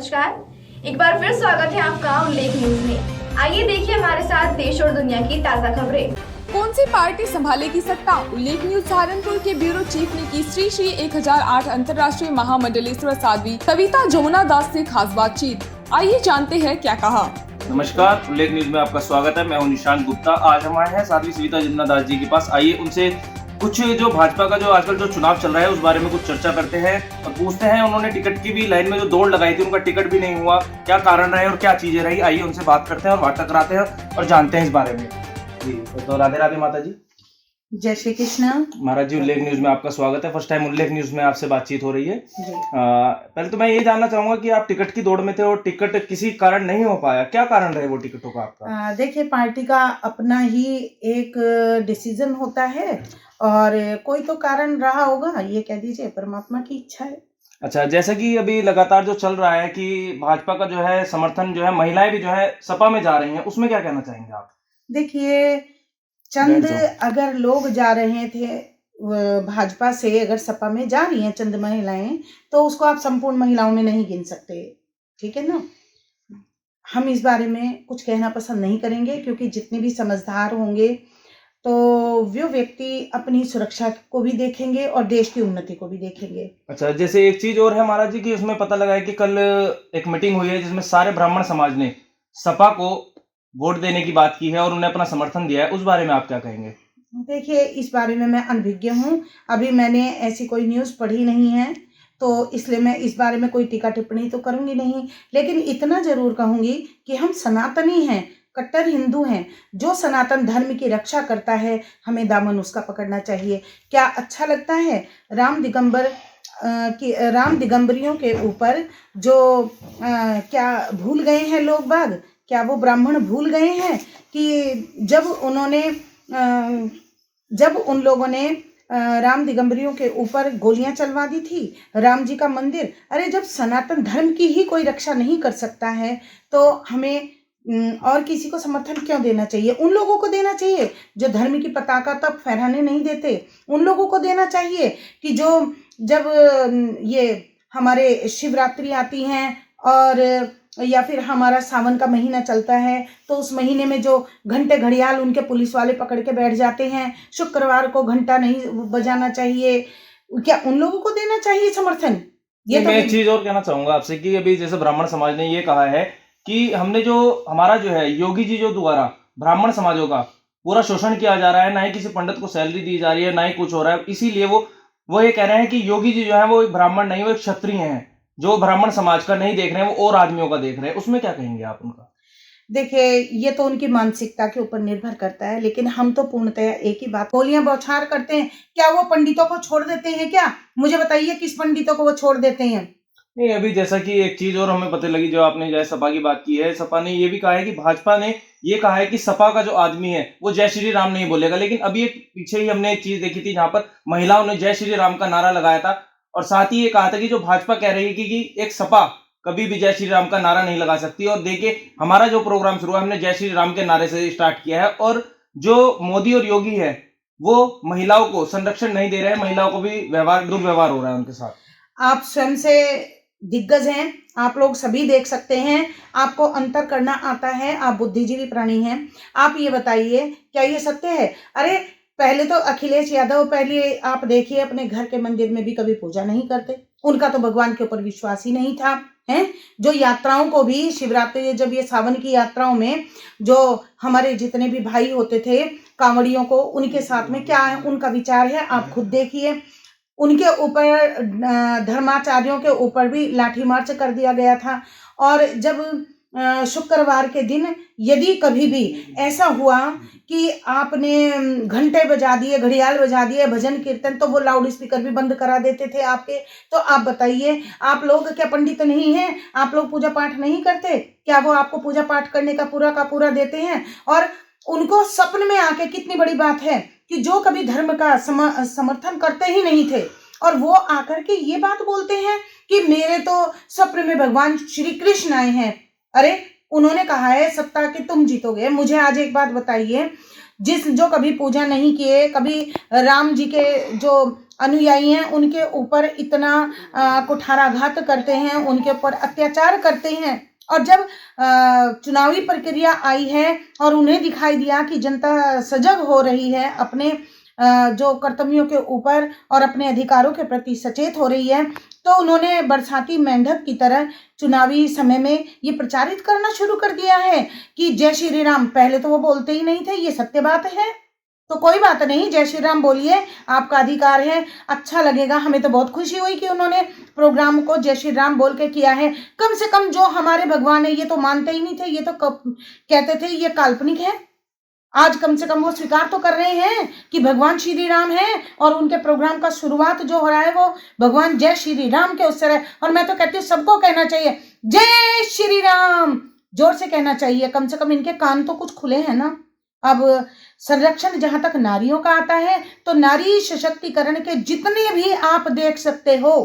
नमस्कार, एक बार फिर स्वागत है आपका उल्लेख न्यूज में। आइए देखिए हमारे साथ देश और दुनिया की ताज़ा खबरें। कौन सी पार्टी संभालेगी सत्ता? उल्लेख न्यूज सहारनपुर के ब्यूरो चीफ ने की श्री 1008 अंतर्राष्ट्रीय महामंडलेश्वर साध्वी सविता जमुना दास से खास बातचीत। आइए जानते हैं क्या कहा। नमस्कार, उल्लेख न्यूज में आपका स्वागत है। मैं हूं निशांत गुप्ता। आज हम आए हैं साध्वी सविता जमुना दास जी के पास। आइए उनसे कुछ जो भाजपा का जो आजकल जो चुनाव चल रहा है उस बारे में कुछ चर्चा करते हैं और पूछते हैं, उन्होंने टिकट की भी लाइन में जो दौड़ लगाई थी, उनका टिकट भी नहीं हुआ, क्या कारण रहे और क्या चीजें रही। आइए उनसे बात करते हैं और वार्ता कराते हैं और जानते हैं इस बारे में। जी तो राधे राधे माता जी। जय श्री कृष्ण। महाराज जी, उल्लेख न्यूज में आपका स्वागत है। फर्स्ट टाइम उल्लेख न्यूज में आपसे बातचीत हो रही है। पहले तो मैं ये जानना चाहूंगा कि आप टिकट की दौड़ में थे और टिकट किसी कारण नहीं हो पाया, क्या कारण रहे वो टिकटों का आपका? देखिए, पार्टी का अपना ही एक डिसीजन होता है और कोई तो कारण रहा होगा, ये कह दीजिए परमात्मा की इच्छा है। अच्छा, जैसा कि अभी लगातार जो चल रहा है कि भाजपा का जो है समर्थन जो है, महिलाएं भी जो है सपा में जा रही हैं, उसमें क्या कहना चाहेंगे आप? देखिए, चंद अगर लोग जा रहे थे भाजपा से, अगर सपा में जा रही हैं चंद महिलाएं, तो उसको आप संपूर्ण महिलाओं में नहीं गिन सकते, ठीक है ना। हम इस बारे में कुछ कहना पसंद नहीं करेंगे, क्योंकि जितने भी समझदार होंगे तो वो व्यक्ति अपनी सुरक्षा को भी देखेंगे और देश की उन्नति को भी देखेंगे। अच्छा, जैसे एक चीज और है महाराज जी की उसमें पता लगा है कि कल एक मीटिंग हुई है जिसमें सारे ब्राह्मण समाज ने सपा को वोट देने की बात की है और उन्हें अपना समर्थन दिया है, उस बारे में आप क्या कहेंगे? देखिए, इस बारे में मैं अनभिज्ञ हूँ, अभी मैंने ऐसी कोई न्यूज़ पढ़ी नहीं है, तो इसलिए मैं इस बारे में कोई टीका टिप्पणी तो करूँगी नहीं। लेकिन इतना जरूर कहूँगी कि हम सनातनी हैं, कट्टर हिंदू हैं। जो सनातन धर्म की रक्षा करता है, हमें दामन उसका पकड़ना चाहिए। क्या अच्छा लगता है राम दिगंबरियों के ऊपर जो क्या भूल गए हैं लोग बाग? क्या वो ब्राह्मण भूल गए हैं कि जब उन लोगों ने राम दिगंबरियों के ऊपर गोलियां चलवा दी थी, राम जी का मंदिर? अरे, जब सनातन धर्म की ही कोई रक्षा नहीं कर सकता है तो हमें और किसी को समर्थन क्यों देना चाहिए? उन लोगों को देना चाहिए जो धर्म की पताका तक फहराने नहीं देते। उन लोगों को देना चाहिए कि जब ये हमारे शिवरात्रि आती हैं और या फिर हमारा सावन का महीना चलता है, तो उस महीने में जो घंटे घड़ियाल उनके पुलिस वाले पकड़ के बैठ जाते हैं, शुक्रवार को घंटा नहीं बजाना चाहिए, क्या उन लोगों को देना चाहिए समर्थन? ये तो मैं एक चीज और कहना चाहूंगा आपसे कि अभी जैसे ब्राह्मण समाज ने ये कहा है कि हमने जो हमारा जो है योगी जी जो द्वारा ब्राह्मण समाजों का पूरा शोषण किया जा रहा है, ना ही किसी पंडित को सैलरी दी जा रही है, ना ही कुछ हो रहा है, इसीलिए वो ये कह रहे हैं कि योगी जी जो है वो एक ब्राह्मण नहीं, वो एक क्षत्रिय हैं, जो ब्राह्मण समाज का नहीं देख रहे हैं, वो और आदमियों का देख रहे हैं। उसमें क्या कहेंगे आप उनका? देखिए, ये तो उनकी मानसिकता के ऊपर निर्भर करता है, लेकिन हम तो पूर्णतः एक ही बात, गोलियां बौछार करते हैं। क्या वो पंडितों को छोड़ देते हैं क्या? मुझे बताइए, किस पंडितों को वो छोड़ देते हैं? नहीं, अभी जैसा कि एक चीज और हमें पता लगी, जो आपने जय सपा की बात की है, सपा ने ये भी कहा है कि भाजपा ने ये कहा है कि सपा का जो आदमी है वो जय श्री राम नहीं बोलेगा। लेकिन अभी एक पीछे ही हमने एक चीज देखी थी जहां पर महिलाओं ने जय श्री राम का नारा लगाया था और साथ ही ये कहा था कि जो भाजपा कह रही है कि एक सपा कभी भी जय श्री राम का नारा नहीं लगा सकती। और देखिए, हमारा जो प्रोग्राम शुरू है हमने जय श्री राम के नारे से स्टार्ट किया है और जो मोदी और योगी है वो महिलाओं को संरक्षण नहीं दे रहे हैं, महिलाओं को भी दुर्व्यवहार हो रहा है उनके साथ। आप स्वयं से दिग्गज हैं, आप लोग सभी देख सकते हैं, आपको अंतर करना आता है, आप बुद्धिजीवी प्राणी हैं। आप ये बताइए, क्या ये सत्य है? अरे, पहले तो अखिलेश यादव, पहले आप देखिए, अपने घर के मंदिर में भी कभी पूजा नहीं करते, उनका तो भगवान के ऊपर विश्वास ही नहीं था, हैं? जो यात्राओं को भी शिवरात्रि, जब ये सावन की यात्राओं में जो हमारे जितने भी भाई होते थे कांवड़ियों को, उनके साथ में क्या है उनका विचार है, आप खुद देखिए। उनके ऊपर धर्माचार्यों के ऊपर भी लाठी मार्च कर दिया गया था। और जब शुक्रवार के दिन यदि कभी भी ऐसा हुआ कि आपने घंटे बजा दिए, घड़ियाल बजा दिए, भजन कीर्तन, तो वो लाउड स्पीकर भी बंद करा देते थे आपके। तो आप बताइए, आप लोग क्या पंडित नहीं हैं? आप लोग पूजा पाठ नहीं करते क्या? वो आपको पूजा पाठ करने का पूरा देते हैं। और उनको सपन में आके, कितनी बड़ी बात है कि जो कभी धर्म का समर्थन करते ही नहीं थे, और वो आकर के ये बात बोलते हैं कि मेरे तो स्वप्न में भगवान श्री कृष्ण आए हैं। अरे, उन्होंने कहा है सत्ता कि तुम जीतोगे। मुझे आज एक बात बताइए, जो कभी पूजा नहीं किए, कभी राम जी के जो अनुयायी हैं उनके ऊपर इतना कुठाराघात करते हैं, उनके ऊपर अत्याचार करते हैं। और जब चुनावी प्रक्रिया आई है और उन्हें दिखाई दिया कि जनता सजग हो रही है, अपने जो कर्तव्यों के ऊपर और अपने अधिकारों के प्रति सचेत हो रही है, तो उन्होंने बरसाती मेंढक की तरह चुनावी समय में ये प्रचारित करना शुरू कर दिया है कि जय श्री राम। पहले तो वो बोलते ही नहीं थे, ये सत्य बात है। तो कोई बात नहीं, जय श्री राम बोलिए, आपका अधिकार है, अच्छा लगेगा। हमें तो बहुत खुशी हुई कि उन्होंने प्रोग्राम को जय श्री राम बोल के किया है। कम से कम जो हमारे भगवान है ये तो मानते ही नहीं थे, ये तो कहते थे ये काल्पनिक है। आज कम से कम वो स्वीकार तो कर रहे हैं कि भगवान श्री राम हैं और उनके प्रोग्राम का शुरुआत जो हो रहा है वो भगवान जय श्री राम के उससे है। और मैं तो कहती हूँ सबको कहना चाहिए जय श्री राम, जोर से कहना चाहिए। कम से कम इनके कान तो कुछ खुले हैं ना। अब संरक्षण जहां तक नारियों का आता है तो नारी सशक्तिकरण के जितने भी आप देख सकते हो,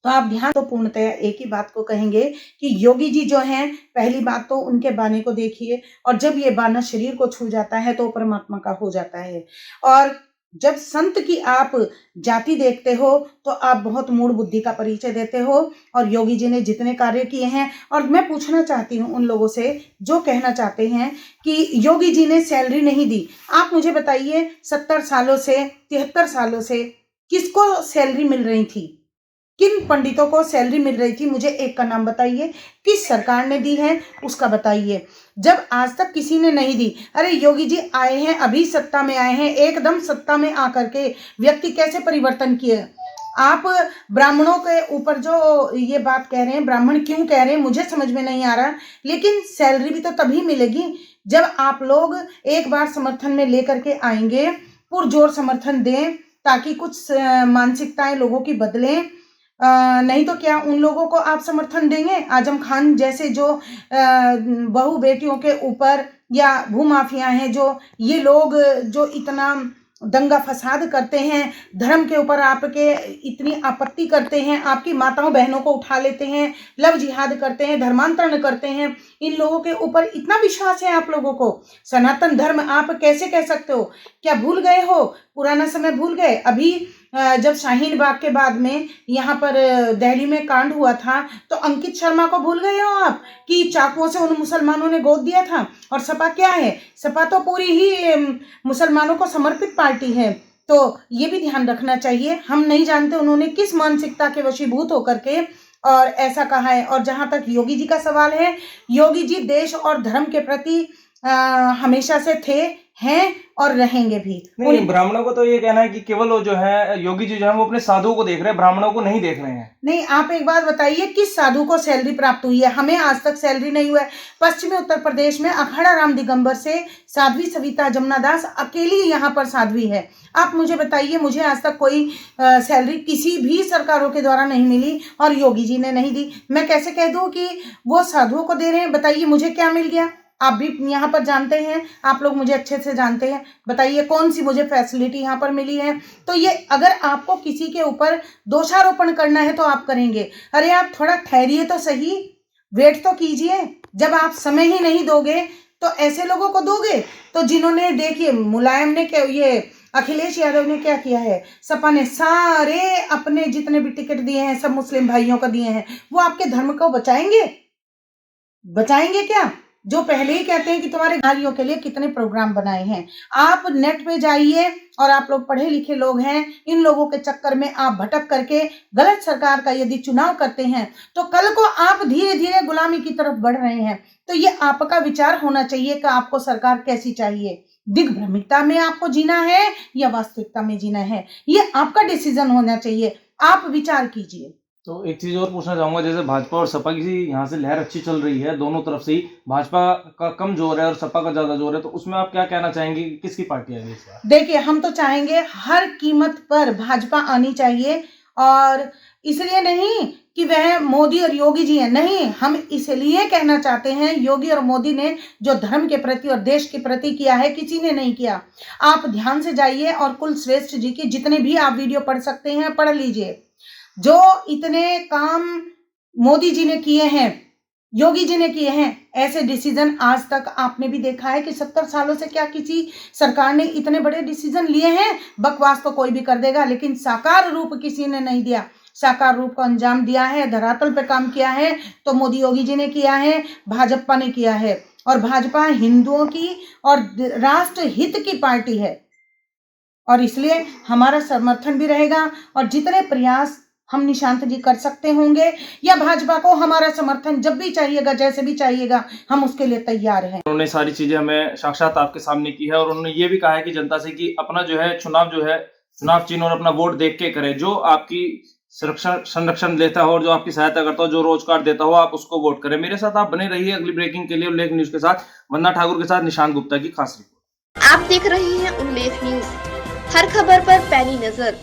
तो आप ध्यान तो पूर्णतः एक ही बात को कहेंगे कि योगी जी जो हैं, पहली बात तो उनके बाने को देखिए, और जब ये बाना शरीर को छू जाता है तो परमात्मा का हो जाता है। और जब संत की आप जाति देखते हो तो आप बहुत मूढ़ बुद्धि का परिचय देते हो। और योगी जी ने जितने कार्य किए हैं, और मैं पूछना चाहती हूँ उन लोगों से जो कहना चाहते हैं कि योगी जी ने सैलरी नहीं दी, आप मुझे बताइए 70 सालों से 73 सालों से किसको सैलरी मिल रही थी, किन पंडितों को सैलरी मिल रही थी? मुझे एक का नाम बताइए, किस सरकार ने दी है उसका बताइए। जब आज तक किसी ने नहीं दी, अरे योगी जी आए हैं, अभी सत्ता में आए हैं, एकदम सत्ता में आकर के व्यक्ति कैसे परिवर्तन किए। आप ब्राह्मणों के ऊपर जो ये बात कह रहे हैं, ब्राह्मण क्यों कह रहे हैं मुझे समझ में नहीं आ रहा, लेकिन सैलरी भी तो तभी मिलेगी जब आप लोग एक बार समर्थन में लेकर के आएंगे, पुरजोर समर्थन दें, ताकि कुछ मानसिकताएं लोगों की बदलें। नहीं तो क्या उन लोगों को आप समर्थन देंगे? आजम खान जैसे जो बहू बेटियों के ऊपर, या भूमाफिया हैं जो, ये लोग जो इतना दंगा फसाद करते हैं, धर्म के ऊपर आपके इतनी आपत्ति करते हैं, आपकी माताओं बहनों को उठा लेते हैं, लव जिहाद करते हैं, धर्मांतरण करते हैं, इन लोगों के ऊपर इतना विश्वास है आप लोगों को। सनातन धर्म आप कैसे कह सकते हो? क्या भूल गए हो? पुराना समय भूल गए? अभी जब शाहीन बाग के बाद में यहाँ पर दिल्ली में कांड हुआ था, तो अंकित शर्मा को भूल गए हो आप कि चाकुओं से उन मुसलमानों ने गोद दिया था? और सपा क्या है? सपा तो पूरी ही मुसलमानों को समर्पित पार्टी है। तो ये भी ध्यान रखना चाहिए। हम नहीं जानते उन्होंने किस मानसिकता के वशीभूत होकर के और ऐसा कहा है। और जहाँ तक योगी जी का सवाल है, योगी जी देश और धर्म के प्रति हमेशा से थे, हैं और रहेंगे भी। नहीं, ब्राह्मणों को तो ये कहना है कि केवल वो जो है योगी जी जो है वो अपने साधुओं को देख रहे हैं, ब्राह्मणों को नहीं देख रहे हैं। नहीं, आप एक बात बताइए, किस साधु को सैलरी प्राप्त हुई है? हमें आज तक सैलरी नहीं हुआ है। पश्चिमी उत्तर प्रदेश में अखाड़ा राम दिगंबर से साध्वी सविता जमुना दास अकेली यहाँ पर साध्वी है। आप मुझे बताइए, मुझे आज तक कोई सैलरी किसी भी सरकारों के द्वारा नहीं मिली और योगी जी ने नहीं दी। मैं कैसे कह दूं कि वो साधुओं को दे रहे हैं? बताइए मुझे क्या मिल गया? आप भी यहाँ पर जानते हैं, आप लोग मुझे अच्छे से जानते हैं, बताइए कौन सी मुझे फैसिलिटी यहाँ पर मिली है। तो ये अगर आपको किसी के ऊपर दोषारोपण करना है तो आप करेंगे। अरे आप थोड़ा ठहरिए तो सही, वेट तो कीजिए। जब आप समय ही नहीं दोगे तो ऐसे लोगों को दोगे? तो जिन्होंने, देखिए मुलायम ने क्या, ये अखिलेश यादव ने क्या किया है, सपा ने सारे अपने जितने भी टिकट दिए हैं सब मुस्लिम भाइयों को दिए हैं। वो आपके धर्म को बचाएंगे? बचाएंगे क्या? जो पहले ही कहते हैं कि तुम्हारे नारियों के लिए कितने प्रोग्राम बनाए हैं। आप नेट पे जाइए, और आप लोग पढ़े लिखे लोग हैं, इन लोगों के चक्कर में आप भटक करके गलत सरकार का यदि चुनाव करते हैं तो कल को आप धीरे धीरे गुलामी की तरफ बढ़ रहे हैं। तो ये आपका विचार होना चाहिए कि आपको सरकार कैसी चाहिए। दिग्भ्रमिता में आपको जीना है या वास्तविकता में जीना है, ये आपका डिसीजन होना चाहिए। आप विचार कीजिए। तो एक चीज और पूछना चाहूंगा, जैसे भाजपा और सपा की यहाँ से लहर अच्छी चल रही है, दोनों तरफ से ही भाजपा का कम जोर है और सपा का ज्यादा जोर है, तो उसमें आप क्या कहना चाहेंगे, किसकी पार्टी आएगी इस बार? देखिए, हम तो चाहेंगे हर कीमत पर भाजपा आनी चाहिए, और इसलिए नहीं कि वह मोदी और योगी जी हैं, नहीं, हम इसलिए कहना चाहते हैं योगी और मोदी ने जो धर्म के प्रति और देश के प्रति किया है किसी ने नहीं किया। आप ध्यान से जाइए और कुल श्रेष्ठ जी की जितने भी आप वीडियो पढ़ सकते हैं पढ़ लीजिए। जो इतने काम मोदी जी ने किए हैं, योगी जी ने किए हैं। ऐसे डिसीजन आज तक आपने भी देखा है कि 70 सालों से क्या किसी सरकार ने इतने बड़े डिसीजन लिए हैं? बकवास तो कोई भी कर देगा, लेकिन साकार रूप किसी ने नहीं दिया। साकार रूप को अंजाम दिया है, धरातल पे काम किया है तो मोदी योगी जी ने किया है, भाजपा ने किया है। और भाजपा हिंदुओं की और राष्ट्र हित की पार्टी है, और इसलिए हमारा समर्थन भी रहेगा। और जितने प्रयास हम निशांत जी कर सकते होंगे या भाजपा को हमारा समर्थन जब भी चाहिएगा, जैसे भी चाहिएगा, हम उसके लिए तैयार हैं। उन्होंने सारी चीजें हमें साक्षात आपके सामने की है और उन्होंने ये भी कहा है कि जनता से कि अपना चुनाव चिन्ह और अपना वोट देख के करें। जो आपकी संरक्षण देता हो और जो आपकी सहायता करता हो, जो रोजगार देता हो, आप उसको वोट करें। मेरे साथ आप बने रहिए अगली ब्रेकिंग के लिए उल्लेख न्यूज के साथ। वंदना ठाकुर के साथ निशांत गुप्ता की खास रिपोर्ट। आप देख रहे हैं उल्लेख न्यूज, हर खबर पर पैनी नजर।